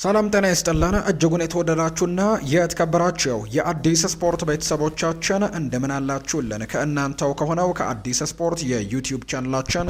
ሰላም ጤና ይስጥልን እጅጉን የተወደዳችሁና የተከበራችሁ የአዲስ ስፖርት ቤተሰቦቻችን እንደምን አላችሁልን? ከእናንተው ከሆነው ከአዲስ ስፖርት የዩቲዩብ ቻናላችን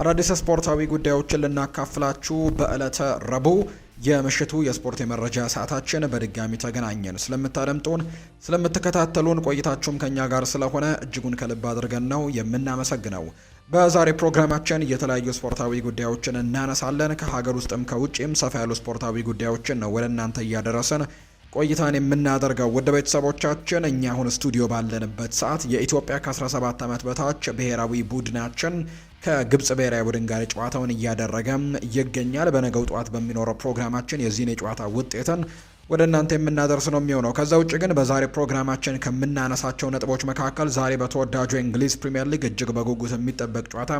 አዳዲስ ስፖርታዊ ጉዳዮችን ልናካፍላችሁ በዕለተ ረቡዕ የምሽቱ የስፖርት የመረጃ ሰዓታችን በድጋሚ ተገናኘን። ስለምታደምጡን ስለምትከታተሉን ቆይታችሁም ከኛ ጋር ስለሆነ እጅጉን ከልብ አድርገን ነው የምናመሰግነው። በዛሬ ፕሮግራማችን የተለያዩ ስፖርታዊ ጉዳዮችን እናነሳለን። ከሀገር ውስጥም ከውጭም ሰፋ ያሉ ስፖርታዊ ጉዳዮችን ነው ወደ እናንተ እያደረስን ቆይታን የምናደርገው። ውድ ቤተሰቦቻችን እኛ አሁን ስቱዲዮ ባለንበት ሰዓት የኢትዮጵያ ከ17 ዓመት በታች ብሔራዊ ቡድናችን ከግብጽ ብሔራዊ ቡድን ጋር ጨዋታውን እያደረገ ይገኛል። በነገው ጠዋት በሚኖረው ፕሮግራማችን የዚህን የጨዋታ ውጤትን ወደ እናንተ የምናደርስ ነው የሚሆነው። ከዛ ውጭ ግን በዛሬ ፕሮግራማችን ከምናነሳቸው ነጥቦች መካከል ዛሬ በተወዳጁ የእንግሊዝ ፕሪምየር ሊግ እጅግ በጉጉት የሚጠበቅ ጨዋታ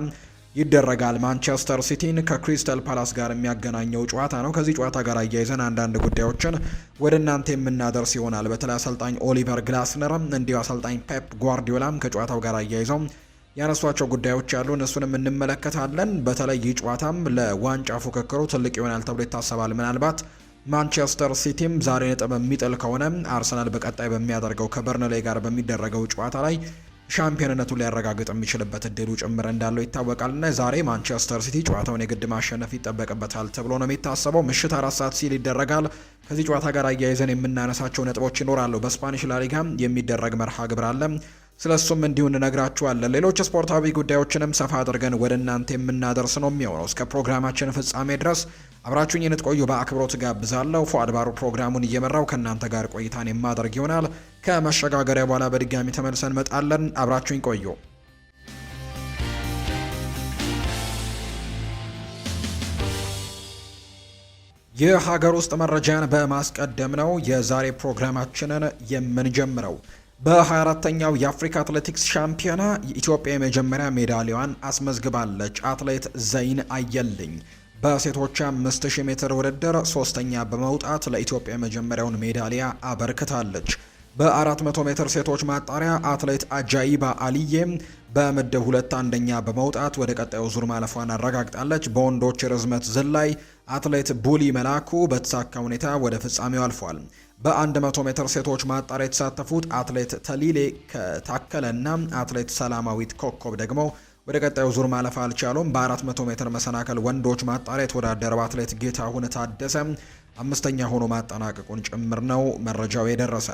ይደረጋል። ማንቸስተር ሲቲን ከክሪስታል ፓላስ ጋር የሚያገናኘው ጨዋታ ነው። ከዚህ ጨዋታ ጋር አያይዘን አንዳንድ ጉዳዮችን ወደ እናንተ የምናደርስ ይሆናል። በተለይ አሰልጣኝ ኦሊቨር ግላስነርም እንዲሁ አሰልጣኝ ፔፕ ጓርዲዮላም ከጨዋታው ጋር አያይዘው ያነሷቸው ጉዳዮች ያሉ እነሱንም እንመለከታለን። በተለይ ይህ ጨዋታም ለዋንጫ ፉክክሩ ትልቅ ይሆናል ተብሎ ይታሰባል። ምናልባት ማንቸስተር ሲቲም ዛሬ ነጥብ የሚጥል ከሆነ አርሰናል በቀጣይ በሚያደርገው ከበርንሌይ ጋር በሚደረገው ጨዋታ ላይ ሻምፒዮንነቱን ሊያረጋግጥ የሚችልበት እድሉ ጭምር እንዳለው ይታወቃልና ዛሬ ማንቸስተር ሲቲ ጨዋታውን የግድ ማሸነፍ ይጠበቅበታል ተብሎ ነው የሚታሰበው። ምሽት 4 ሰዓት ሲል ይደረጋል። ከዚህ ጨዋታ ጋር አያይዘን የምናነሳቸው ነጥቦች ይኖራሉ። በስፓኒሽ ላሊጋ የሚደረግ መርሃ ግብር አለ። ስለሱም እንዲሁ እንነግራችኋለን። ሌሎች ስፖርታዊ ጉዳዮችንም ሰፋ አድርገን ወደ እናንተ የምናደርስ ነው የሚሆነው። እስከ ፕሮግራማችን ፍጻሜ ድረስ አብራችሁኝ እንድትቆዩ በአክብሮት ጋብዛለሁ። ፉአድ ባሩ ፕሮግራሙን እየመራው ከእናንተ ጋር ቆይታን የማደርግ ይሆናል። ከመሸጋገሪያ በኋላ በድጋሚ ተመልሰን እንመጣለን። አብራችሁኝ ቆዩ። የሀገር ውስጥ መረጃን በማስቀደም ነው የዛሬ ፕሮግራማችንን የምንጀምረው። በ24ተኛው የአፍሪካ አትሌቲክስ ሻምፒዮና የኢትዮጵያ የመጀመሪያ ሜዳሊያዋን አስመዝግባለች። አትሌት ዘይን አየልኝ በሴቶች 5000 ሜትር ውድድር ሶስተኛ በመውጣት ለኢትዮጵያ የመጀመሪያውን ሜዳሊያ አበርክታለች። በ400 ሜትር ሴቶች ማጣሪያ አትሌት አጃይባ አሊዬም በምድብ 2 አንደኛ በመውጣት ወደ ቀጣዩ ዙር ማለፏን አረጋግጣለች። በወንዶች ርዝመት ዝላይ አትሌት ቡሊ መላኩ በተሳካ ሁኔታ ወደ ፍጻሜው አልፏል። በ100 ሜትር ሴቶች ማጣሪያ የተሳተፉት አትሌት ተሊሌ ከታከለና አትሌት ሰላማዊት ኮከብ ደግሞ ወደ ቀጣዩ ዙር ማለፍ አልቻሉም። በ400 ሜትር መሰናከል ወንዶች ማጣሪያ የተወዳደረው አትሌት ጌታሁን ታደሰ 5ኛ ሆኖ ማጠናቀቁን ጭምር ነው መረጃው የደረሰ።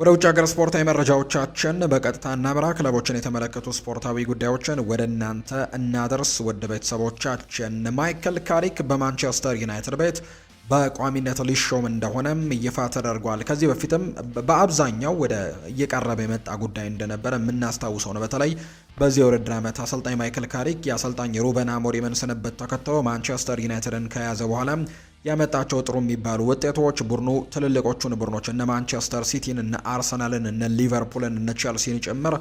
ወደ ውጭ ሀገር ስፖርታዊ መረጃዎቻችን በቀጥታ እናምራ። ክለቦችን የተመለከቱ ስፖርታዊ ጉዳዮችን ወደ እናንተ እናደርስ። ወደ ቤተሰቦቻችን ማይክል ካሪክ በማንቸስተር ዩናይትድ ቤት በቋሚነት ሊሾም እንደሆነም ይፋ ተደርጓል። ከዚህ በፊትም በአብዛኛው ወደ እየቀረበ የመጣ ጉዳይ እንደነበረ የምናስታውሰው ነው። በተለይ በዚህ የውድድር ዓመት አሰልጣኝ ማይክል ካሪክ የአሰልጣኝ ሩበን አሞሪምን ስንብት ተከትሎ ማንቸስተር ዩናይትድን ከያዘ በኋላ ያመጣቸው ጥሩ የሚባሉ ውጤቶች ቡድኑ ትልልቆቹን ቡድኖች እነ ማንቸስተር ሲቲን፣ እነ አርሰናልን፣ እነ ሊቨርፑልን፣ እነ ቼልሲን ጭምር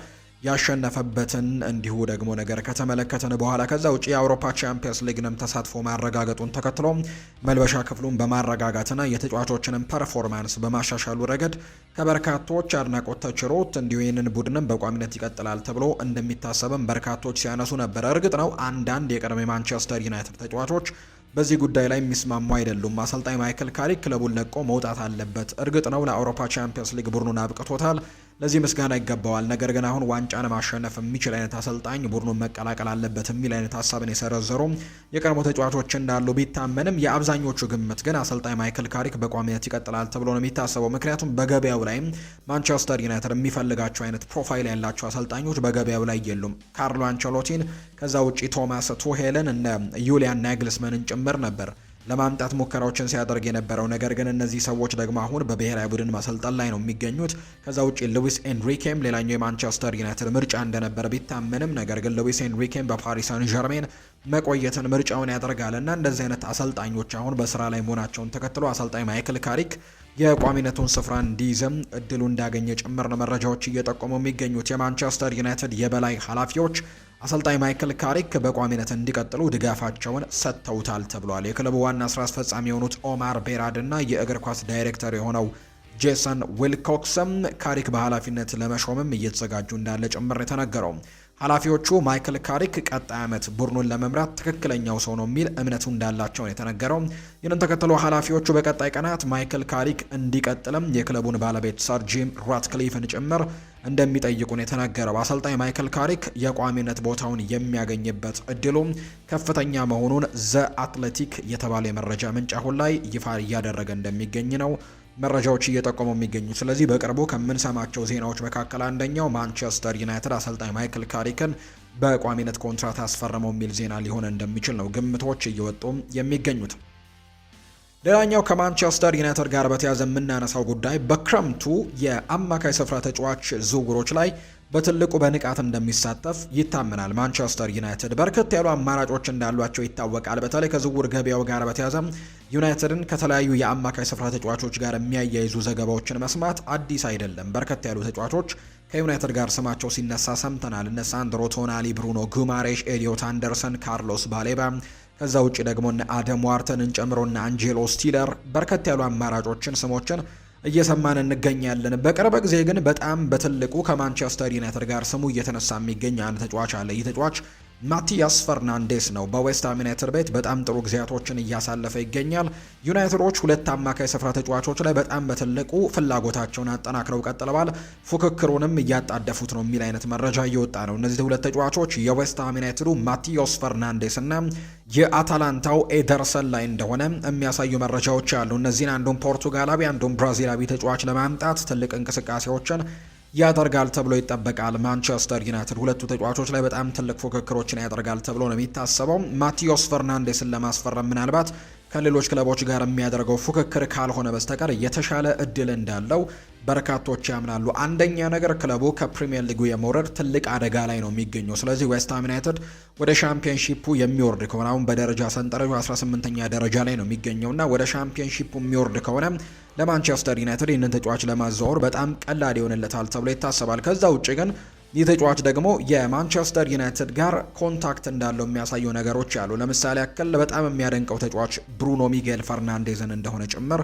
ያሸነፈበትን እንዲሁ ደግሞ ነገር ከተመለከተን በኋላ ከዛ ውጪ የአውሮፓ ቻምፒየንስ ሊግንም ተሳትፎ ማረጋገጡን ተከትሎ መልበሻ ክፍሉን በማረጋጋትና የተጫዋቾችንም ፐርፎርማንስ በማሻሻሉ ረገድ ከበርካቶች አድናቆት ተችሮት እንዲሁ ይህንን ቡድንም በቋሚነት ይቀጥላል ተብሎ እንደሚታሰብም በርካቶች ሲያነሱ ነበር። እርግጥ ነው አንዳንድ የቀድሞ ማንቸስተር ዩናይትድ ተጫዋቾች በዚህ ጉዳይ ላይ የሚስማሙ አይደሉም። አሰልጣኝ ማይክል ካሪክ ክለቡን ለቆ መውጣት አለበት። እርግጥ ነው ለአውሮፓ ቻምፒየንስ ሊግ ቡድኑን አብቅቶታል፣ ለዚህ ምስጋና ይገባዋል። ነገር ግን አሁን ዋንጫን ማሸነፍ የሚችል አይነት አሰልጣኝ ቡድኑን መቀላቀል አለበት የሚል አይነት ሀሳብን የሰረዘሩ የቀድሞ ተጫዋቾች እንዳሉ ቢታመንም የአብዛኞቹ ግምት ግን አሰልጣኝ ማይክል ካሪክ በቋሚነት ይቀጥላል ተብሎ ነው የሚታሰበው። ምክንያቱም በገበያው ላይ ማንቸስተር ዩናይትድ የሚፈልጋቸው አይነት ፕሮፋይል ያላቸው አሰልጣኞች በገበያው ላይ የሉም። ካርሎ አንቸሎቲን ከዛ ውጪ ቶማስ ቱሄልን እነ ዩሊያን ናግልስመንን ጭምር ነበር ለማምጣት ሙከራዎችን ሲያደርግ የነበረው። ነገር ግን እነዚህ ሰዎች ደግሞ አሁን በብሔራዊ ቡድን ማሰልጠን ላይ ነው የሚገኙት። ከዛ ውጪ ሉዊስ ኤንሪኬም ሌላኛው የማንቸስተር ዩናይትድ ምርጫ እንደነበረ ቢታመንም ነገር ግን ሉዊስ ኤንሪኬም በፓሪስ ሳን ዠርሜን መቆየትን ምርጫውን ያደርጋልና እንደዚህ አይነት አሰልጣኞች አሁን በስራ ላይ መሆናቸውን ተከትሎ አሰልጣኝ ማይክል ካሪክ የቋሚነቱን ስፍራ እንዲይዝም እድሉ እንዳገኘ ጭምር ነው መረጃዎች እየጠቆሙ የሚገኙት። የማንቸስተር ዩናይትድ የበላይ ኃላፊዎች አሰልጣኝ ማይክል ካሪክ በቋሚነት እንዲቀጥሉ ድጋፋቸውን ሰጥተውታል ተብሏል። የክለቡ ዋና ስራ አስፈጻሚ የሆኑት ኦማር ቤራድ እና የእግር ኳስ ዳይሬክተር የሆነው ጄሰን ዊልኮክስም ካሪክ በኃላፊነት ለመሾምም እየተዘጋጁ እንዳለ ጭምር የተነገረው። ኃላፊዎቹ ማይክል ካሪክ ቀጣይ ዓመት ቡድኑን ለመምራት ትክክለኛው ሰው ነው የሚል እምነቱ እንዳላቸው ነው የተነገረው። ይህንን ተከትሎ ኃላፊዎቹ በቀጣይ ቀናት ማይክል ካሪክ እንዲቀጥልም የክለቡን ባለቤት ሰር ጂም ራትክሊፍን ጭምር እንደሚጠይቁ ነው የተነገረው። አሰልጣኝ ማይክል ካሪክ የቋሚነት ቦታውን የሚያገኝበት እድሉ ከፍተኛ መሆኑን ዘ አትሌቲክ የተባለ የመረጃ ምንጭ አሁን ላይ ይፋ እያደረገ እንደሚገኝ ነው መረጃዎች እየጠቆሙ የሚገኙ። ስለዚህ በቅርቡ ከምንሰማቸው ዜናዎች መካከል አንደኛው ማንቸስተር ዩናይትድ አሰልጣኝ ማይክል ካሪክን በቋሚነት ኮንትራት አስፈረመው የሚል ዜና ሊሆን እንደሚችል ነው ግምቶች እየወጡ የሚገኙት። ሌላኛው ከማንቸስተር ዩናይትድ ጋር በተያያዘ የምናነሳው ጉዳይ በክረምቱ የአማካይ ስፍራ ተጫዋች ዝውውሮች ላይ በትልቁ በንቃት እንደሚሳተፍ ይታመናል። ማንቸስተር ዩናይትድ በርከት ያሉ አማራጮች እንዳሏቸው ይታወቃል። በተለይ ከዝውውር ገበያው ጋር በተያያዘ ዩናይትድን ከተለያዩ የአማካይ ስፍራ ተጫዋቾች ጋር የሚያያይዙ ዘገባዎችን መስማት አዲስ አይደለም። በርከት ያሉ ተጫዋቾች ከዩናይትድ ጋር ስማቸው ሲነሳ ሰምተናል። እነ ሳንድሮ ቶናሊ፣ ብሩኖ ጉማሬሽ፣ ኤሊዮት አንደርሰን፣ ካርሎስ ባሌባ ከዛ ውጭ ደግሞ እነ አደም ዋርተንን ጨምሮ እነ አንጄሎ ስቲለር በርከት ያሉ አማራጮችን ስሞችን እየሰማን እንገኛለን። በቅርብ ጊዜ ግን በጣም በትልቁ ከማንቸስተር ዩናይትድ ጋር ስሙ እየተነሳ የሚገኝ አንድ ተጫዋች አለ። ይህ ተጫዋች ማቲያስ ፈርናንዴስ ነው። በዌስትሃም ዩናይትድ ቤት በጣም ጥሩ ጊዜያቶችን እያሳለፈ ይገኛል። ዩናይትዶች ሁለት አማካይ ስፍራ ተጫዋቾች ላይ በጣም በትልቁ ፍላጎታቸውን አጠናክረው ቀጥለዋል። ፉክክሩንም እያጣደፉት ነው የሚል አይነት መረጃ እየወጣ ነው። እነዚህ ሁለት ተጫዋቾች የዌስትሃም ዩናይትዱ ማቲያስ ፈርናንዴስ እና የአታላንታው ኤደርሰን ላይ እንደሆነ የሚያሳዩ መረጃዎች አሉ። እነዚህን አንዱን ፖርቱጋላዊ አንዱን ብራዚላዊ ተጫዋች ለማምጣት ትልቅ እንቅስቃሴዎችን ያደርጋል ተብሎ ይጠበቃል። ማንቸስተር ዩናይትድ ሁለቱ ተጫዋቾች ላይ በጣም ትልቅ ፉክክሮችን ያደርጋል ተብሎ ነው የሚታሰበው። ማቲያስ ፈርናንዴስን ለማስፈረም ምናልባት ከሌሎች ክለቦች ጋር የሚያደርገው ፉክክር ካልሆነ በስተቀር የተሻለ እድል እንዳለው በርካቶች ያምናሉ። አንደኛ ነገር ክለቡ ከፕሪሚየር ሊጉ የመውረድ ትልቅ አደጋ ላይ ነው የሚገኘው። ስለዚህ ዌስትሃም ዩናይትድ ወደ ሻምፒዮንሺፑ የሚወርድ ከሆነ አሁን በደረጃ ሰንጠረዡ 18ኛ ደረጃ ላይ ነው የሚገኘውና ወደ ሻምፒዮንሺፑ የሚወርድ ከሆነ ለማንቸስተር ዩናይትድ ይህንን ተጫዋች ለማዛወር በጣም ቀላል ይሆንለታል ተብሎ ይታሰባል። ከዛ ውጭ ግን ይህ ተጫዋች ደግሞ የማንቸስተር ዩናይትድ ጋር ኮንታክት እንዳለው የሚያሳዩ ነገሮች አሉ። ለምሳሌ ያክል በጣም የሚያደንቀው ተጫዋች ብሩኖ ሚጌል ፈርናንዴዝን እንደሆነ ጭምር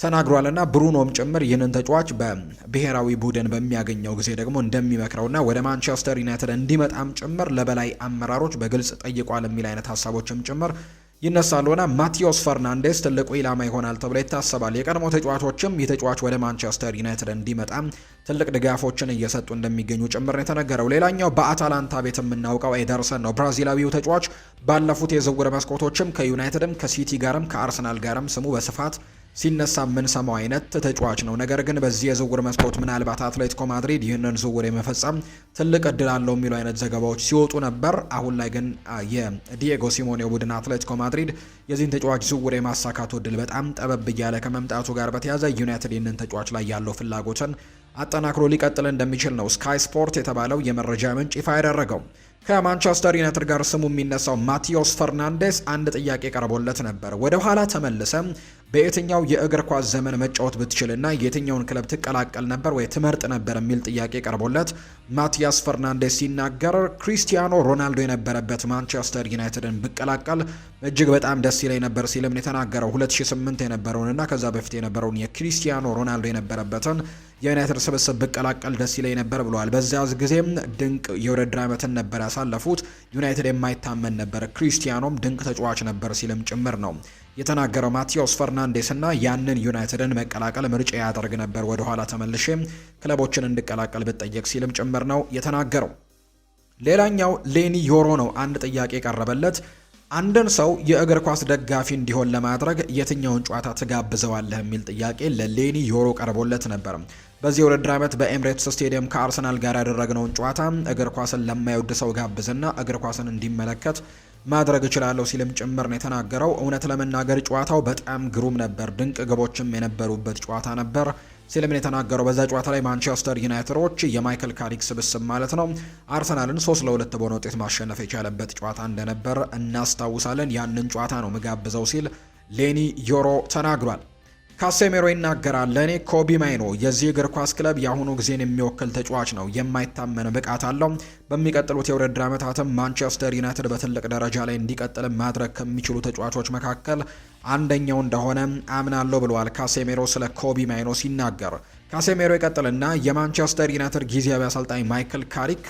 ተናግሯልና ብሩኖም ጭምር ይህንን ተጫዋች በብሔራዊ ቡድን በሚያገኘው ጊዜ ደግሞ እንደሚመክረውና ወደ ማንቸስተር ዩናይትድ እንዲመጣም ጭምር ለበላይ አመራሮች በግልጽ ጠይቋል የሚል አይነት ሀሳቦችም ጭምር ይነሳሉና ማቲያስ ፈርናንዴስ ትልቁ ኢላማ ይሆናል ተብሎ ይታሰባል። የቀድሞ ተጫዋቾችም ይህ ተጫዋች ወደ ማንቸስተር ዩናይትድ እንዲመጣ ትልቅ ድጋፎችን እየሰጡ እንደሚገኙ ጭምር ነው የተነገረው። ሌላኛው በአታላንታ ቤት የምናውቀው ኤደርሰን ነው። ብራዚላዊው ተጫዋች ባለፉት የዝውውር መስኮቶችም ከዩናይትድም ከሲቲ ጋርም ከአርሰናል ጋርም ስሙ በስፋት ሲነሳ የምንሰማው አይነት ተጫዋች ነው። ነገር ግን በዚህ የዝውውር መስኮት ምናልባት አትሌቲኮ ማድሪድ ይህንን ዝውውር የመፈጸም ትልቅ እድል አለው የሚሉ አይነት ዘገባዎች ሲወጡ ነበር። አሁን ላይ ግን የዲየጎ ሲሞኔ ቡድን አትሌቲኮ ማድሪድ የዚህን ተጫዋች ዝውውር የማሳካቱ እድል በጣም ጠበብ እያለ ከመምጣቱ ጋር በተያያዘ ዩናይትድ ይህንን ተጫዋች ላይ ያለው ፍላጎትን አጠናክሮ ሊቀጥል እንደሚችል ነው ስካይ ስፖርት የተባለው የመረጃ ምንጭ ይፋ ያደረገው። ከማንቸስተር ዩናይትድ ጋር ስሙ የሚነሳው ማቲያስ ፈርናንዴስ አንድ ጥያቄ ቀርቦለት ነበር። ወደ ኋላ ተመልሰ በየትኛው የእግር ኳስ ዘመን መጫወት ብትችልና የትኛውን ክለብ ትቀላቀል ነበር ወይ ትመርጥ ነበር የሚል ጥያቄ ቀርቦለት ማቲያስ ፈርናንዴስ ሲናገር ክሪስቲያኖ ሮናልዶ የነበረበት ማንቸስተር ዩናይትድን ብቀላቀል እጅግ በጣም ደስ ይለኝ ነበር ሲልም የተናገረው 2008 የነበረውንና ከዛ በፊት የነበረውን የክሪስቲያኖ ሮናልዶ የነበረበትን የዩናይትድ ስብስብ ብቀላቀል ደስ ይለኝ ነበር ብለዋል። በዚያ ጊዜም ድንቅ የውድድር ዓመትን ነበር ያሳለፉት። ዩናይትድ የማይታመን ነበር፣ ክሪስቲያኖም ድንቅ ተጫዋች ነበር ሲልም ጭምር ነው የተናገረው ማቲያስ ፈርናንዴስ እና ያንን ዩናይትድን መቀላቀል ምርጫ ያደርግ ነበር ወደ ኋላ ተመልሼ ክለቦችን እንድቀላቀል ብጠየቅ ሲልም ጭምር ነው የተናገረው። ሌላኛው ሌኒ ዮሮ ነው። አንድ ጥያቄ ቀረበለት። አንድን ሰው የእግር ኳስ ደጋፊ እንዲሆን ለማድረግ የትኛውን ጨዋታ ትጋብዘዋለህ የሚል ጥያቄ ለሌኒ ዮሮ ቀርቦለት ነበር። በዚህ ውድድር ዓመት በኤምሬትስ ስቴዲየም ከአርሰናል ጋር ያደረግነውን ጨዋታ እግር ኳስን ለማይወድ ሰው ጋብዝና እግር ኳስን እንዲመለከት ማድረግ እችላለሁ ሲልም ጭምር ነው የተናገረው። እውነት ለመናገር ጨዋታው በጣም ግሩም ነበር፣ ድንቅ ግቦችም የነበሩበት ጨዋታ ነበር ሲልም የተናገረው። በዛ ጨዋታ ላይ ማንቸስተር ዩናይትዶች የማይክል ካሪክ ስብስብ ማለት ነው አርሰናልን 3-2 በሆነ ውጤት ማሸነፍ የቻለበት ጨዋታ እንደነበር እናስታውሳለን። ያንን ጨዋታ ነው መጋብዘው ሲል ሌኒ ዮሮ ተናግሯል። ካሴሜሮ ይናገራል። ለእኔ ኮቢ ማይኖ የዚህ እግር ኳስ ክለብ የአሁኑ ጊዜን የሚወክል ተጫዋች ነው። የማይታመን ብቃት አለው። በሚቀጥሉት የውድድር ዓመታትም ማንቸስተር ዩናይትድ በትልቅ ደረጃ ላይ እንዲቀጥል ማድረግ ከሚችሉ ተጫዋቾች መካከል አንደኛው እንደሆነ አምናለሁ ብለዋል ካሴሜሮ ስለ ኮቢ ማይኖ ሲናገር። ካሴሜሮ ይቀጥልና የማንቸስተር ዩናይትድ ጊዜያዊ አሰልጣኝ ማይክል ካሪክ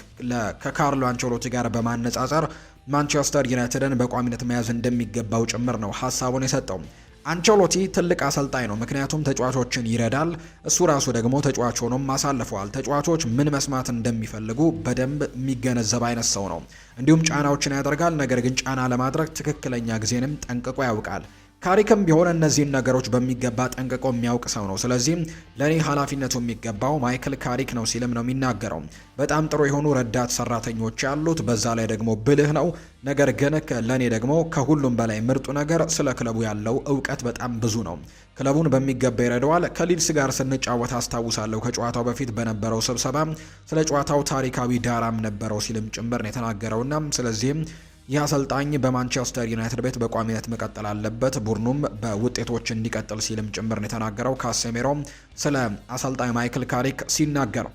ከካርሎ አንቸሎቲ ጋር በማነጻጸር ማንቸስተር ዩናይትድን በቋሚነት መያዝ እንደሚገባው ጭምር ነው ሀሳቡን የሰጠው። አንቸሎቲ ትልቅ አሰልጣኝ ነው፣ ምክንያቱም ተጫዋቾችን ይረዳል። እሱ ራሱ ደግሞ ተጫዋች ሆኖም አሳልፈዋል። ተጫዋቾች ምን መስማት እንደሚፈልጉ በደንብ የሚገነዘብ አይነት ሰው ነው። እንዲሁም ጫናዎችን ያደርጋል፣ ነገር ግን ጫና ለማድረግ ትክክለኛ ጊዜንም ጠንቅቆ ያውቃል። ካሪክም ቢሆን እነዚህን ነገሮች በሚገባ ጠንቅቆ የሚያውቅ ሰው ነው። ስለዚህ ለእኔ ኃላፊነቱ የሚገባው ማይክል ካሪክ ነው ሲልም ነው የሚናገረው። በጣም ጥሩ የሆኑ ረዳት ሰራተኞች ያሉት፣ በዛ ላይ ደግሞ ብልህ ነው። ነገር ግን ለእኔ ደግሞ ከሁሉም በላይ ምርጡ ነገር ስለ ክለቡ ያለው እውቀት በጣም ብዙ ነው። ክለቡን በሚገባ ይረዳዋል። ከሊድስ ጋር ስንጫወት አስታውሳለሁ ከጨዋታው በፊት በነበረው ስብሰባ ስለ ጨዋታው ታሪካዊ ዳራም ነበረው ሲልም ጭምር ነው የተናገረውና ስለዚህም ይህ አሰልጣኝ በማንቸስተር ዩናይትድ ቤት በቋሚነት መቀጠል አለበት፣ ቡድኑም በውጤቶች እንዲቀጥል ሲልም ጭምር ነው የተናገረው። ካሴሜሮ ስለ አሰልጣኝ ማይክል ካሪክ ሲናገር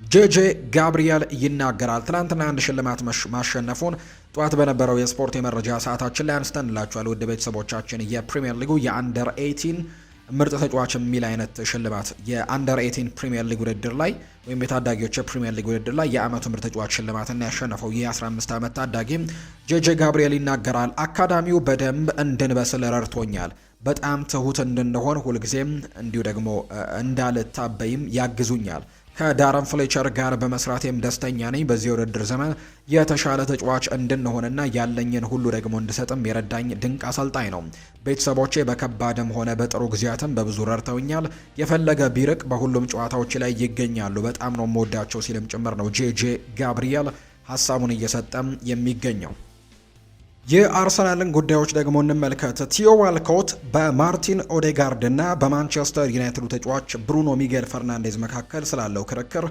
ጄጄ ጋብሪኤል ይናገራል። ትናንትና አንድ ሽልማት ማሸነፉን ጠዋት በነበረው የስፖርት የመረጃ ሰዓታችን ላይ አንስተንላችኋል። ውድ ቤተሰቦቻችን የፕሪሚየር ሊጉ የአንደር 18 ምርጥ ተጫዋች የሚል አይነት ሽልማት የአንደር 18 ፕሪሚየር ሊግ ውድድር ላይ ወይም የታዳጊዎች የፕሪሚየር ሊግ ውድድር ላይ የአመቱ ምርጥ ተጫዋች ሽልማትን ያሸነፈው የ15 ዓመት ታዳጊ ጄጄ ጋብሪኤል ይናገራል። አካዳሚው በደንብ እንድንበስል ረድቶኛል። በጣም ትሁት እንድንሆን ሁልጊዜም እንዲሁ ደግሞ እንዳልታበይም ያግዙኛል። ከዳረን ፍሌቸር ጋር በመስራቴም ደስተኛ ነኝ። በዚህ የውድድር ዘመን የተሻለ ተጫዋች እንድንሆንና ያለኝን ሁሉ ደግሞ እንድሰጥም የረዳኝ ድንቅ አሰልጣኝ ነው። ቤተሰቦቼ በከባድም ሆነ በጥሩ ጊዜያትም በብዙ ረድተውኛል። የፈለገ ቢርቅ በሁሉም ጨዋታዎች ላይ ይገኛሉ። በጣም ነው የምወዳቸው ሲልም ጭምር ነው ጄጄ ጋብሪኤል ሀሳቡን እየሰጠም የሚገኘው። የአርሰናልን ጉዳዮች ደግሞ እንመልከት። ቲዮ ዋልኮት በማርቲን ኦዴጋርድ እና በማንቸስተር ዩናይትዱ ተጫዋች ብሩኖ ሚጌል ፈርናንዴዝ መካከል ስላለው ክርክር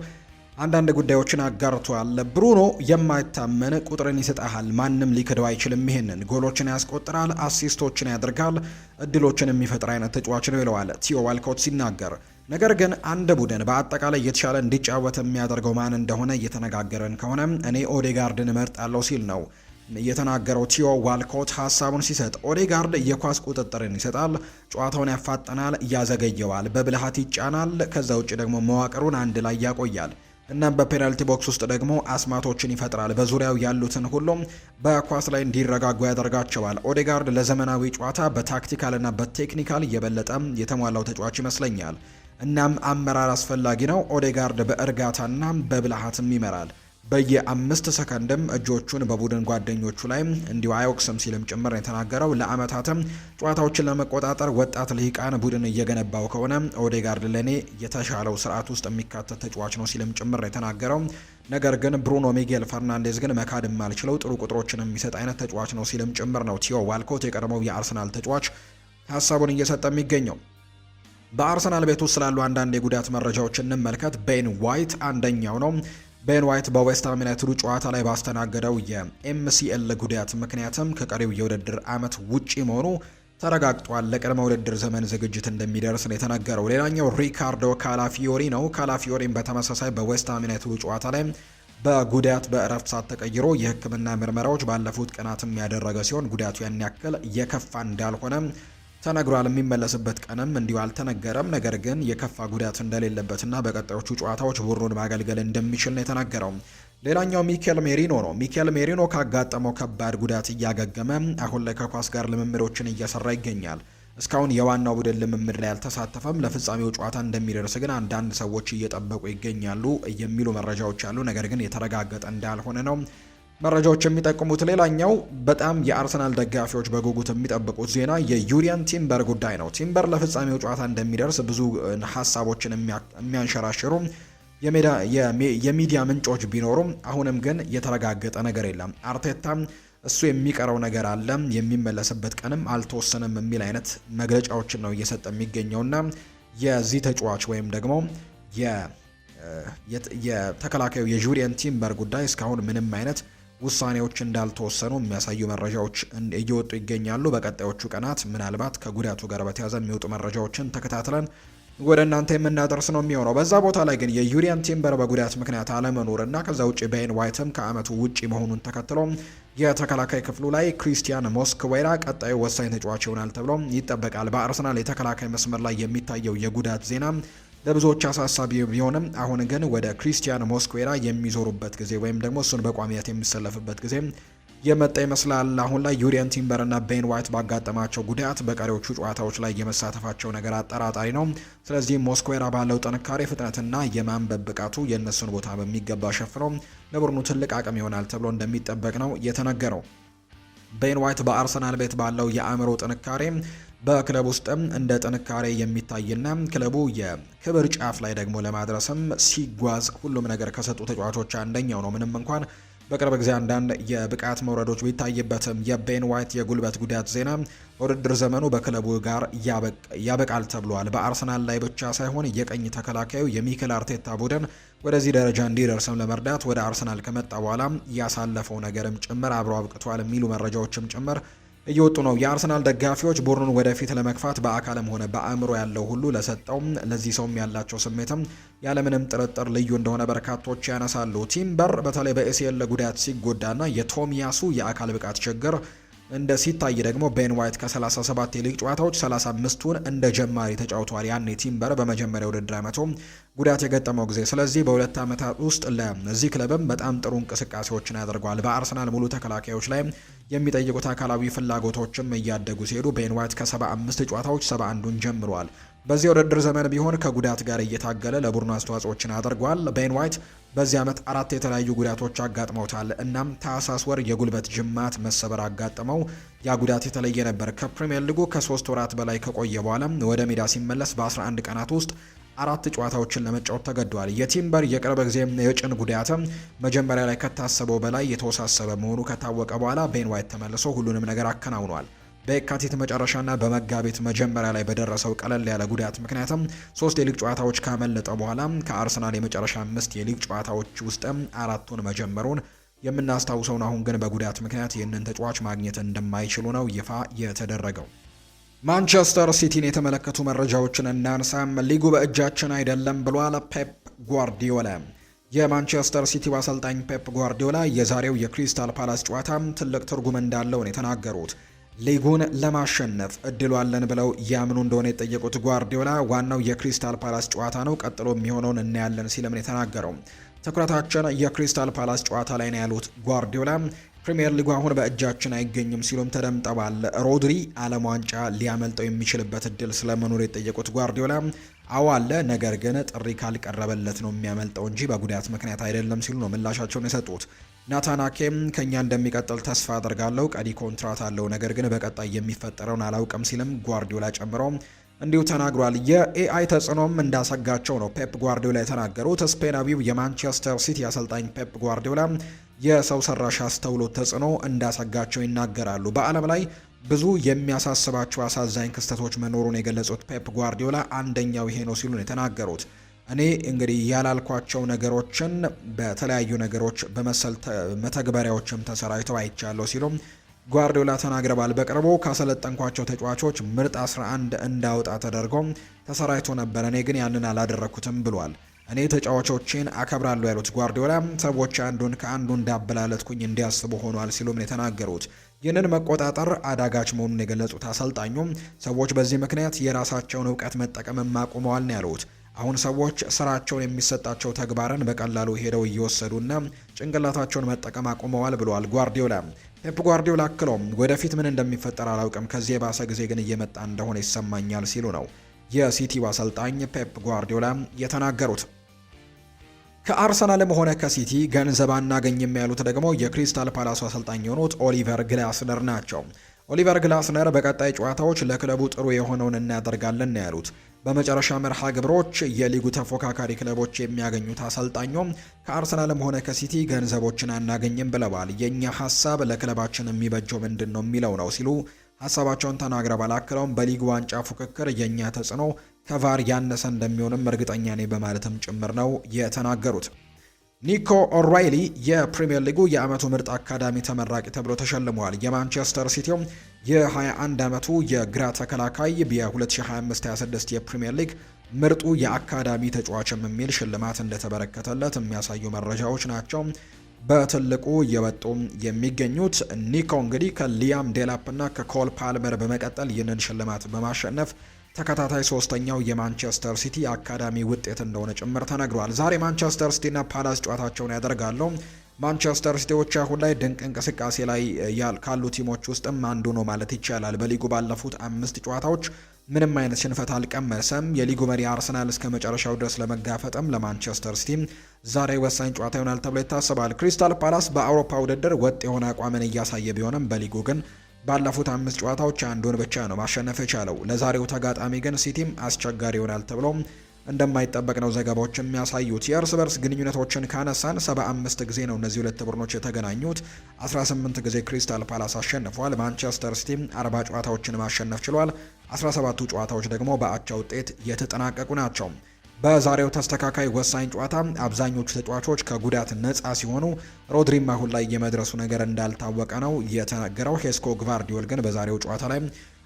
አንዳንድ ጉዳዮችን አጋርቷል። ብሩኖ የማይታመን ቁጥርን ይሰጣል፣ ማንም ሊክደው አይችልም። ይሄንን ጎሎችን ያስቆጥራል፣ አሲስቶችን ያደርጋል፣ እድሎችን የሚፈጥር አይነት ተጫዋች ነው ይለዋል ቲዮ ዋልኮት ሲናገር። ነገር ግን አንድ ቡድን በአጠቃላይ እየተሻለ እንዲጫወት የሚያደርገው ማን እንደሆነ እየተነጋገረን ከሆነ እኔ ኦዴጋርድን እመርጣለሁ ሲል ነው የተናገረው ቲዮ ዋልኮት ሀሳቡን ሲሰጥ። ኦዴጋርድ የኳስ ቁጥጥርን ይሰጣል፣ ጨዋታውን ያፋጠናል፣ ያዘገየዋል፣ በብልሃት ይጫናል፣ ከዛ ውጭ ደግሞ መዋቅሩን አንድ ላይ ያቆያል። እናም በፔናልቲ ቦክስ ውስጥ ደግሞ አስማቶችን ይፈጥራል። በዙሪያው ያሉትን ሁሉም በኳስ ላይ እንዲረጋጉ ያደርጋቸዋል። ኦዴጋርድ ለዘመናዊ ጨዋታ በታክቲካልና በቴክኒካል የበለጠ የተሟላው ተጫዋች ይመስለኛል። እናም አመራር አስፈላጊ ነው። ኦዴጋርድ በእርጋታና በብልሃትም ይመራል። በየ5 ሰከንድም እጆቹን በቡድን ጓደኞቹ ላይ እንዲሁ አይወቅስም ሲልም ጭምር የተናገረው። ለአመታትም ጨዋታዎችን ለመቆጣጠር ወጣት ልሂቃን ቡድን እየገነባው ከሆነ ኦዴጋርድ ለኔ የተሻለው ስርዓት ውስጥ የሚካተት ተጫዋች ነው ሲልም ጭምር የተናገረው። ነገር ግን ብሩኖ ሚጌል ፈርናንዴዝ ግን መካድ የማልችለው ጥሩ ቁጥሮችን የሚሰጥ አይነት ተጫዋች ነው ሲልም ጭምር ነው ቲዮ ዋልኮት የቀድሞው የአርሰናል ተጫዋች ሀሳቡን እየሰጠ የሚገኘው። በአርሰናል ቤት ውስጥ ስላሉ አንዳንድ የጉዳት መረጃዎች እንመልከት። ቤን ዋይት አንደኛው ነው። ቤን ዋይት በዌስትሃም ዩናይትዱ ጨዋታ ላይ ባስተናገደው የኤምሲኤል ጉዳት ምክንያትም ከቀሪው የውድድር ዓመት ውጪ መሆኑ ተረጋግጧል። ለቅድመ ውድድር ዘመን ዝግጅት እንደሚደርስ ነው የተነገረው። ሌላኛው ሪካርዶ ካላፊዮሪ ነው። ካላፊዮሪም በተመሳሳይ በዌስትሃም ዩናይትዱ ጨዋታ ላይ በጉዳት በእረፍት ሰዓት ተቀይሮ የሕክምና ምርመራዎች ባለፉት ቀናትም ያደረገ ሲሆን ጉዳቱ ያን ያክል የከፋ እንዳልሆነ ተነግሯል። የሚመለስበት ቀንም እንዲሁ አልተነገረም። ነገር ግን የከፋ ጉዳት እንደሌለበትና በቀጣዮቹ ጨዋታዎች ቡድኑን ማገልገል እንደሚችል ነው የተናገረው። ሌላኛው ሚኬል ሜሪኖ ነው። ሚኬል ሜሪኖ ካጋጠመው ከባድ ጉዳት እያገገመ አሁን ላይ ከኳስ ጋር ልምምዶችን እየሰራ ይገኛል። እስካሁን የዋናው ቡድን ልምምድ ላይ አልተሳተፈም። ለፍጻሜው ጨዋታ እንደሚደርስ ግን አንዳንድ ሰዎች እየጠበቁ ይገኛሉ የሚሉ መረጃዎች አሉ። ነገር ግን የተረጋገጠ እንዳልሆነ ነው መረጃዎች የሚጠቁሙት። ሌላኛው በጣም የአርሰናል ደጋፊዎች በጉጉት የሚጠብቁት ዜና የዩሪያን ቲምበር ጉዳይ ነው። ቲምበር ለፍጻሜው ጨዋታ እንደሚደርስ ብዙ ሀሳቦችን የሚያንሸራሽሩ የሚዲያ ምንጮች ቢኖሩም አሁንም ግን የተረጋገጠ ነገር የለም። አርቴታም እሱ የሚቀረው ነገር አለ፣ የሚመለስበት ቀንም አልተወሰነም የሚል አይነት መግለጫዎችን ነው እየሰጠ የሚገኘውና የዚህ ተጫዋች ወይም ደግሞ የተከላካዩ የጁሪየን ቲምበር ጉዳይ እስካሁን ምንም አይነት ውሳኔዎች እንዳልተወሰኑ የሚያሳዩ መረጃዎች እየወጡ ይገኛሉ። በቀጣዮቹ ቀናት ምናልባት ከጉዳቱ ጋር በተያያዘ የሚወጡ መረጃዎችን ተከታትለን ወደ እናንተ የምናደርስ ነው የሚሆነው። በዛ ቦታ ላይ ግን የዩሪያን ቲምበር በጉዳት ምክንያት አለመኖርና ከዛ ውጭ ቤን ዋይትም ከአመቱ ውጪ መሆኑን ተከትሎ የተከላካይ ክፍሉ ላይ ክሪስቲያን ሞስኩዌራ ቀጣዩ ወሳኝ ተጫዋች ይሆናል ተብሎ ይጠበቃል። በአርሰናል የተከላካይ መስመር ላይ የሚታየው የጉዳት ዜና ለብዙዎች አሳሳቢ ቢሆንም አሁን ግን ወደ ክሪስቲያን ሞስኩዌራ የሚዞሩበት ጊዜ ወይም ደግሞ እሱን በቋሚነት የሚሰለፍበት ጊዜ የመጣ ይመስላል። አሁን ላይ ዩሪያን ቲምበር እና ቤን ዋይት ባጋጠማቸው ጉዳት በቀሪዎቹ ጨዋታዎች ላይ የመሳተፋቸው ነገር አጠራጣሪ ነው። ስለዚህ ሞስኩዌራ ባለው ጥንካሬ፣ ፍጥነትና የማንበብ ብቃቱ የእነሱን ቦታ በሚገባ ሸፍነው ለቡድኑ ትልቅ አቅም ይሆናል ተብሎ እንደሚጠበቅ ነው የተነገረው። ቤን ዋይት በአርሰናል ቤት ባለው የአእምሮ ጥንካሬ በክለብ ውስጥም እንደ ጥንካሬ የሚታይና ክለቡ የክብር ጫፍ ላይ ደግሞ ለማድረስም ሲጓዝ ሁሉም ነገር ከሰጡ ተጫዋቾች አንደኛው ነው። ምንም እንኳን በቅርብ ጊዜ አንዳንድ የብቃት መውረዶች ቢታይበትም የቤን ዋይት የጉልበት ጉዳት ዜና በውድድር ዘመኑ በክለቡ ጋር ያበቃል ተብሏል። በአርሰናል ላይ ብቻ ሳይሆን የቀኝ ተከላካዩ የሚኬል አርቴታ ቡድን ወደዚህ ደረጃ እንዲደርስም ለመርዳት ወደ አርሰናል ከመጣ በኋላ ያሳለፈው ነገርም ጭምር አብሮ አብቅቷል የሚሉ መረጃዎችም ጭምር እየወጡ ነው። የአርሰናል ደጋፊዎች ቡድኑን ወደፊት ለመግፋት በአካልም ሆነ በአእምሮ ያለው ሁሉ ለሰጠውም ለዚህ ሰውም ያላቸው ስሜትም ያለምንም ጥርጥር ልዩ እንደሆነ በርካቶች ያነሳሉ። ቲምበር በተለይ በኤሲኤል ጉዳት ሲጎዳና የቶሚያሱ የአካል ብቃት ችግር እንደ ሲታይ ደግሞ ቤን ዋይት ከ37 የሊግ ጨዋታዎች 35ቱን እንደ ጀማሪ ተጫውቷል። ያኔ ቲምበር በመጀመሪያው ውድድር ዓመቱ ጉዳት የገጠመው ጊዜ። ስለዚህ በሁለት ዓመታት ውስጥ ለዚህ ክለብም በጣም ጥሩ እንቅስቃሴዎችን ያደርገዋል። በአርሰናል ሙሉ ተከላካዮች ላይ የሚጠይቁት አካላዊ ፍላጎቶችም እያደጉ ሲሄዱ ቤን ዋይት ከ75 ጨዋታዎች 71ን ጀምሯል። በዚህ ውድድር ዘመን ቢሆን ከጉዳት ጋር እየታገለ ለቡድኑ አስተዋጽኦችን አድርጓል። ቤን ዋይት በዚህ ዓመት 4 የተለያዩ ጉዳቶች አጋጥመውታል። እናም ታህሳስ ወር የጉልበት ጅማት መሰበር አጋጥመው ያ ጉዳት የተለየ ነበር። ከፕሪሚየር ሊጉ ከ3 ወራት በላይ ከቆየ በኋላ ወደ ሜዳ ሲመለስ በ11 ቀናት ውስጥ 4 ጨዋታዎችን ለመጫወት ተገዷል። የቲምበር የቅርብ ጊዜ የጭን ጉዳት መጀመሪያ ላይ ከታሰበው በላይ የተወሳሰበ መሆኑ ከታወቀ በኋላ ቤን ዋይት ተመልሶ ሁሉንም ነገር አከናውኗል። በየካቲት መጨረሻና በመጋቢት መጀመሪያ ላይ በደረሰው ቀለል ያለ ጉዳት ምክንያትም 3 የሊግ ጨዋታዎች ካመለጠ በኋላ ከአርሰናል የመጨረሻ 5 የሊግ ጨዋታዎች ውስጥም 4ቱን መጀመሩን የምናስታውሰውን፣ አሁን ግን በጉዳት ምክንያት ይህንን ተጫዋች ማግኘት እንደማይችሉ ነው ይፋ የተደረገው። ማንቸስተር ሲቲን የተመለከቱ መረጃዎችን እናንሳም። ሊጉ በእጃችን አይደለም ብሏል ፔፕ ጓርዲዮላ። የማንቸስተር ሲቲው አሰልጣኝ ፔፕ ጓርዲዮላ የዛሬው የክሪስታል ፓላስ ጨዋታ ትልቅ ትርጉም እንዳለው ነው የተናገሩት። ሊጉን ለማሸነፍ እድሉ አለን ብለው ያምኑ እንደሆነ የጠየቁት ጓርዲዮላ ዋናው የክሪስታል ፓላስ ጨዋታ ነው፣ ቀጥሎ የሚሆነውን እናያለን ሲልም ነው የተናገረው። ትኩረታችን የክሪስታል ፓላስ ጨዋታ ላይ ነው ያሉት ጓርዲዮላ ፕሪሚየር ሊጉ አሁን በእጃችን አይገኝም ሲሉም ተደምጠዋል። ሮድሪ ዓለም ዋንጫ ሊያመልጠው የሚችልበት እድል ስለመኖር የጠየቁት ጓርዲዮላ አዎ አለ፣ ነገር ግን ጥሪ ካልቀረበለት ነው የሚያመልጠው እንጂ በጉዳት ምክንያት አይደለም ሲሉ ነው ምላሻቸውን የሰጡት። ናታናኬም ከኛ እንደሚቀጥል ተስፋ አድርጋለሁ፣ ቀዲ ኮንትራት አለው፣ ነገር ግን በቀጣይ የሚፈጠረውን አላውቅም ሲልም ጓርዲዮላ ጨምሮ እንዲሁ ተናግሯል። የኤአይ ተጽዕኖም እንዳሰጋቸው ነው ፔፕ ጓርዲዮላ የተናገሩት። ስፔናዊው የማንቸስተር ሲቲ አሰልጣኝ ፔፕ ጓርዲዮላ የሰው ሰራሽ አስተውሎት ተጽዕኖ እንዳሰጋቸው ይናገራሉ። በዓለም ላይ ብዙ የሚያሳስባቸው አሳዛኝ ክስተቶች መኖሩን የገለጹት ፔፕ ጓርዲዮላ አንደኛው ይሄ ነው ሲሉ ነው የተናገሩት። እኔ እንግዲህ ያላልኳቸው ነገሮችን በተለያዩ ነገሮች በመሰል መተግበሪያዎችም ተሰራጭተው አይቻለሁ ሲሉም ጓርዲዮላ ተናግረዋል። በቅርቡ ካሰለጠንኳቸው ተጫዋቾች ምርጥ 11 እንዳወጣ ተደርጎ ተሰራጭቶ ነበር፣ እኔ ግን ያንን አላደረኩትም ብሏል። እኔ ተጫዋቾችን አከብራለሁ ያሉት ጓርዲዮላ ሰዎች አንዱን ከአንዱ እንዳበላለጥኩኝ እንዲያስቡ ሆኗል ሲሉም ነው የተናገሩት። ይህንን መቆጣጠር አዳጋች መሆኑን የገለጹት አሰልጣኙም ሰዎች በዚህ ምክንያት የራሳቸውን እውቀት መጠቀም አቁመዋል ነው ያሉት። አሁን ሰዎች ስራቸውን የሚሰጣቸው ተግባርን በቀላሉ ሄደው እየወሰዱና ጭንቅላታቸውን መጠቀም አቁመዋል ብለዋል ጓርዲዮላ። ፔፕ ጓርዲዮላ አክሎም ወደፊት ምን እንደሚፈጠር አላውቅም፣ ከዚህ የባሰ ጊዜ ግን እየመጣ እንደሆነ ይሰማኛል ሲሉ ነው የሲቲው አሰልጣኝ ፔፕ ጓርዲዮላ የተናገሩት። ከአርሰናልም ሆነ ከሲቲ ገንዘብ አናገኝም ያሉት ደግሞ የክሪስታል ፓላሱ አሰልጣኝ የሆኑት ኦሊቨር ግላስነር ናቸው። ኦሊቨር ግላስነር በቀጣይ ጨዋታዎች ለክለቡ ጥሩ የሆነውን እናደርጋለን ነው ያሉት። በመጨረሻ መርሃ ግብሮች የሊጉ ተፎካካሪ ክለቦች የሚያገኙት አሰልጣኙም ከአርሰናልም ሆነ ከሲቲ ገንዘቦችን አናገኝም ብለዋል። የኛ ሀሳብ ለክለባችን የሚበጀው ምንድን ነው የሚለው ነው ሲሉ ሀሳባቸውን ተናግረዋል። አክለውም በሊግ ዋንጫ ፉክክር የኛ ተጽዕኖ ከቫር ያነሰ እንደሚሆንም እርግጠኛ ነኝ በማለትም ጭምር ነው የተናገሩት። ኒኮ ኦራይሊ የፕሪሚየር ሊጉ የአመቱ ምርጥ አካዳሚ ተመራቂ ተብሎ ተሸልሟል። የማንቸስተር ሲቲው የ21 አመቱ የግራ ተከላካይ የ2025-26 የፕሪሚየር ሊግ ምርጡ የአካዳሚ ተጫዋችም የሚል ሽልማት እንደተበረከተለት የሚያሳዩ መረጃዎች ናቸው በትልቁ እየወጡ የሚገኙት። ኒኮ እንግዲህ ከሊያም ዴላፕ እና ከኮል ፓልመር በመቀጠል ይህንን ሽልማት በማሸነፍ ተከታታይ ሶስተኛው የማንቸስተር ሲቲ አካዳሚ ውጤት እንደሆነ ጭምር ተነግሯል። ዛሬ ማንቸስተር ሲቲና ፓላስ ጨዋታቸውን ያደርጋሉ። ማንቸስተር ሲቲዎች አሁን ላይ ድንቅ እንቅስቃሴ ላይ ካሉ ቲሞች ውስጥም አንዱ ነው ማለት ይቻላል። በሊጉ ባለፉት 5 ጨዋታዎች ምንም አይነት ሽንፈት አልቀመሰም። የሊጉ መሪ አርሰናል እስከ መጨረሻው ድረስ ለመጋፈጥም ለማንቸስተር ሲቲ ዛሬ ወሳኝ ጨዋታ ይሆናል ተብሎ ይታሰባል። ክሪስታል ፓላስ በአውሮፓ ውድድር ወጥ የሆነ አቋምን እያሳየ ቢሆንም በሊጉ ግን ባለፉት 5 ጨዋታዎች አንዱን ብቻ ነው ማሸነፍ የቻለው። ለዛሬው ተጋጣሚ ግን ሲቲም አስቸጋሪ ይሆናል ተብሎ እንደማይጠበቅ ነው ዘገባዎች የሚያሳዩት። የእርስ በርስ ግንኙነቶችን ካነሳን 75 ጊዜ ነው እነዚህ ሁለት ቡድኖች የተገናኙት። 18 ጊዜ ክሪስታል ፓላስ አሸንፏል። ማንቸስተር ሲቲ 40 ጨዋታዎችን ማሸነፍ ችሏል። 17ቱ ጨዋታዎች ደግሞ በአቻ ውጤት የተጠናቀቁ ናቸው። በዛሬው ተስተካካይ ወሳኝ ጨዋታ አብዛኞቹ ተጫዋቾች ከጉዳት ነፃ ሲሆኑ ሮድሪም አሁን ላይ የመድረሱ ነገር እንዳልታወቀ ነው የተነገረው። ሄስኮ ግቫርዲዮል ግን በዛሬው ጨዋታ ላይ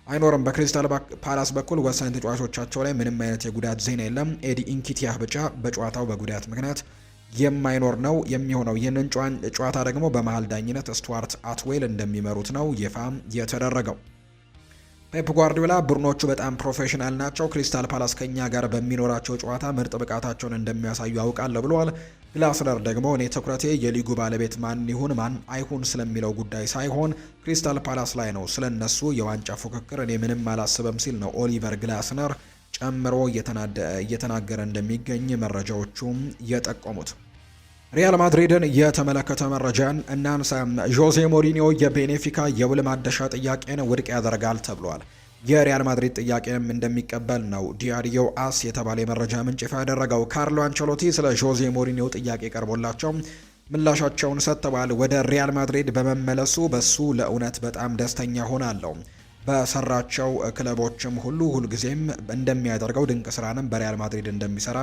አይኖርም። በክሪስታል ፓላስ በኩል ወሳኝ ተጫዋቾቻቸው ላይ ምንም አይነት የጉዳት ዜና የለም። ኤዲ ኢንኪቲያህ ብቻ በጨዋታው በጉዳት ምክንያት የማይኖር ነው የሚሆነው። ይህንን ጨዋታ ደግሞ በመሃል ዳኝነት ስቱዋርት አትዌል እንደሚመሩት ነው ይፋ የተደረገው። ፔፕ ጓርዲዮላ ቡድኖቹ በጣም ፕሮፌሽናል ናቸው፣ ክሪስታል ፓላስ ከኛ ጋር በሚኖራቸው ጨዋታ ምርጥ ብቃታቸውን እንደሚያሳዩ ያውቃለሁ ብለዋል። ግላስነር ደግሞ እኔ ትኩረቴ የሊጉ ባለቤት ማን ይሁን ማን አይሁን ስለሚለው ጉዳይ ሳይሆን ክሪስታል ፓላስ ላይ ነው፣ ስለነሱ የዋንጫ ፉክክር እኔ ምንም አላስብም ሲል ነው ኦሊቨር ግላስነር ጨምሮ እየተናገረ እንደሚገኝ መረጃዎቹም የጠቆሙት። ሪያል ማድሪድን የተመለከተ መረጃን እናንሳ። ጆዜ ሞሪኒዮ የቤኔፊካ የውል ማደሻ ጥያቄን ውድቅ ያደርጋል ተብሏል። የሪያል ማድሪድ ጥያቄንም እንደሚቀበል ነው ዲያሪዮ አስ የተባለ የመረጃ ምንጭ ይፋ ያደረገው። ካርሎ አንቸሎቲ ስለ ጆዜ ሞሪኒዮ ጥያቄ ቀርቦላቸው ምላሻቸውን ሰጥተዋል። ወደ ሪያል ማድሪድ በመመለሱ በሱ ለእውነት በጣም ደስተኛ ሆናለሁ። በሰራቸው ክለቦችም ሁልጊዜም እንደሚያደርገው ድንቅ ስራንም በሪያል ማድሪድ እንደሚሰራ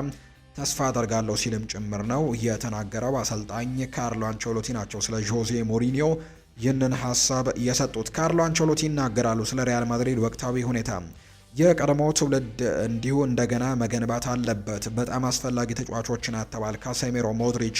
ተስፋ አደርጋለሁ ሲልም ጭምር ነው የተናገረው። አሰልጣኝ ካርሎ አንቸሎቲ ናቸው ስለ ጆዜ ሞሪኒዮ ይህንን ሀሳብ የሰጡት። ካርሎ አንቸሎቲ ይናገራሉ ስለ ሪያል ማድሪድ ወቅታዊ ሁኔታ። የቀድሞ ትውልድ እንዲሁ እንደገና መገንባት አለበት። በጣም አስፈላጊ ተጫዋቾችን አጥተዋል። ካሴሜሮ፣ ሞድሪች፣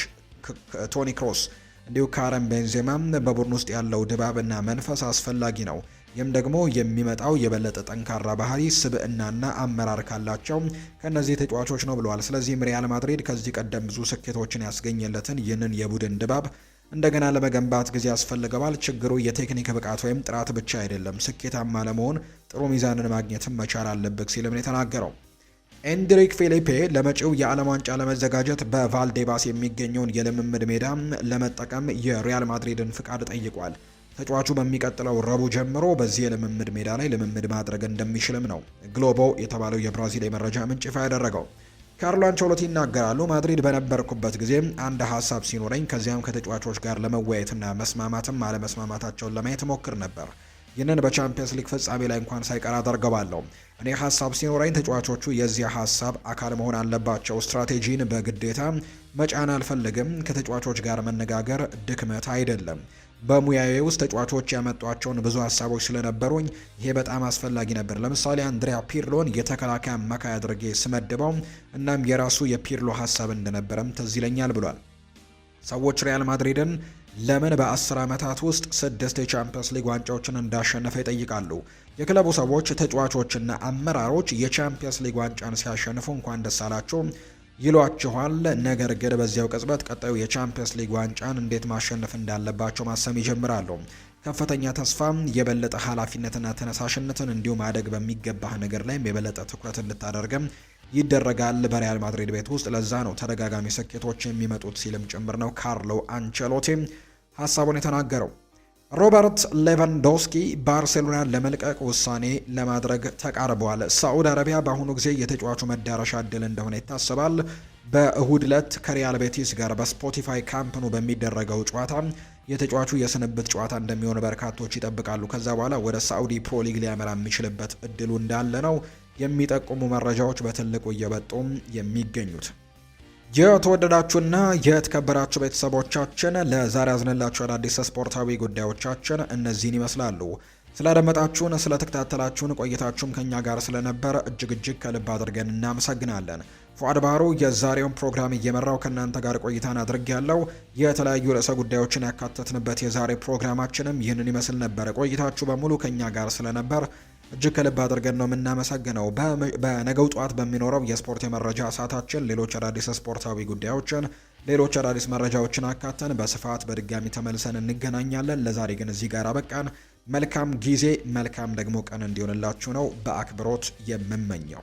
ቶኒ ክሮስ እንዲሁ ካረም ቤንዜማ። በቡድን ውስጥ ያለው ድባብና መንፈስ አስፈላጊ ነው። ይህም ደግሞ የሚመጣው የበለጠ ጠንካራ ባህሪ፣ ስብዕናና አመራር ካላቸው ከነዚህ ተጫዋቾች ነው ብለዋል። ስለዚህም ሪያል ማድሪድ ከዚህ ቀደም ብዙ ስኬቶችን ያስገኘለትን ይህንን የቡድን ድባብ እንደገና ለመገንባት ጊዜ ያስፈልገዋል። ችግሩ የቴክኒክ ብቃት ወይም ጥራት ብቻ አይደለም። ስኬታማ ለመሆን ጥሩ ሚዛንን ማግኘትም መቻል አለበት ሲልም ነው የተናገረው። ኤንድሪክ ፊሊፔ ለመጪው የዓለም ዋንጫ ለመዘጋጀት በቫልዴባስ የሚገኘውን የልምምድ ሜዳ ለመጠቀም የሪያል ማድሪድን ፍቃድ ጠይቋል። ተጫዋቹ በሚቀጥለው ረቡዕ ጀምሮ በዚህ የልምምድ ሜዳ ላይ ልምምድ ማድረግ እንደሚችልም ነው ግሎቦ የተባለው የብራዚል የመረጃ ምንጭ ይፋ ያደረገው። ካርሎ አንቸሎቲ ይናገራሉ። ማድሪድ በነበርኩበት ጊዜ አንድ ሀሳብ ሲኖረኝ ከዚያም ከተጫዋቾች ጋር ለመወያየትና መስማማትም አለመስማማታቸውን ለማየት ሞክር ነበር። ይህንን በቻምፒየንስ ሊግ ፍጻሜ ላይ እንኳን ሳይቀር አደርገዋለሁ። እኔ ሀሳብ ሲኖረኝ ተጫዋቾቹ የዚያ ሀሳብ አካል መሆን አለባቸው። ስትራቴጂን በግዴታ መጫን አልፈልግም። ከተጫዋቾች ጋር መነጋገር ድክመት አይደለም። በሙያዬ ውስጥ ተጫዋቾች ያመጧቸውን ብዙ ሀሳቦች ስለነበሩኝ ይሄ በጣም አስፈላጊ ነበር። ለምሳሌ አንድሪያ ፒርሎን የተከላካይ አማካይ አድርጌ ስመድበው እናም የራሱ የፒርሎ ሀሳብ እንደነበረም ትዝ ይለኛል ብሏል። ሰዎች ሪያል ማድሪድን ለምን በ10 ዓመታት ውስጥ 6 የቻምፒየንስ ሊግ ዋንጫዎችን እንዳሸነፈ ይጠይቃሉ። የክለቡ ሰዎች፣ ተጫዋቾችና አመራሮች የቻምፒየንስ ሊግ ዋንጫን ሲያሸንፉ እንኳን ደስ አላቸው ይሏችኋል። ነገር ግን በዚያው ቅጽበት ቀጣዩ የቻምፒየንስ ሊግ ዋንጫን እንዴት ማሸነፍ እንዳለባቸው ማሰብ ይጀምራሉ። ከፍተኛ ተስፋ፣ የበለጠ ኃላፊነትና ተነሳሽነትን እንዲሁም ማደግ በሚገባህ ነገር ላይም የበለጠ ትኩረት እንድታደርግም ይደረጋል በሪያል ማድሪድ ቤት ውስጥ። ለዛ ነው ተደጋጋሚ ስኬቶች የሚመጡት ሲልም ጭምር ነው ካርሎ አንቸሎቲ ሀሳቡን የተናገረው። ሮበርት ሌቫንዶስኪ ባርሴሎናን ለመልቀቅ ውሳኔ ለማድረግ ተቃርበዋል። ሳዑዲ አረቢያ በአሁኑ ጊዜ የተጫዋቹ መዳረሻ እድል እንደሆነ ይታሰባል። በእሁድ ዕለት ከሪያል ቤቲስ ጋር በስፖቲፋይ ካምፕ ኑ በሚደረገው ጨዋታ የተጫዋቹ የስንብት ጨዋታ እንደሚሆን በርካቶች ይጠብቃሉ። ከዛ በኋላ ወደ ሳዑዲ ፕሮ ሊግ ሊያመራ የሚችልበት እድሉ እንዳለ ነው የሚጠቁሙ መረጃዎች በትልቁ እየበጡ የሚገኙት። የተወደዳችሁና የተከበራችሁ ቤተሰቦቻችን ለዛሬ ያዝንላችሁ አዳዲስ ስፖርታዊ ጉዳዮቻችን እነዚህን ይመስላሉ። ስላደመጣችሁን፣ ስለተከታተላችሁን ቆይታችሁም ከኛ ጋር ስለነበር እጅግ ከልብ አድርገን እናመሰግናለን። ፉአድ ባህሩ የዛሬውን ፕሮግራም እየመራው ከእናንተ ጋር ቆይታን አድርጌያለሁ። የተለያዩ ርዕሰ ጉዳዮችን ያካተትንበት የዛሬ ፕሮግራማችንም ይህንን ይመስል ነበር። ቆይታችሁ በሙሉ ከኛ ጋር ስለነበር እጅግ ከልብ አድርገን ነው የምናመሰግነው። በነገው ጠዋት በሚኖረው የስፖርት የመረጃ ሰዓታችን ሌሎች አዳዲስ ስፖርታዊ ጉዳዮችን፣ ሌሎች አዳዲስ መረጃዎችን አካተን በስፋት በድጋሚ ተመልሰን እንገናኛለን። ለዛሬ ግን እዚህ ጋር አበቃን። መልካም ጊዜ፣ መልካም ደግሞ ቀን እንዲሆንላችሁ ነው በአክብሮት የምመኘው።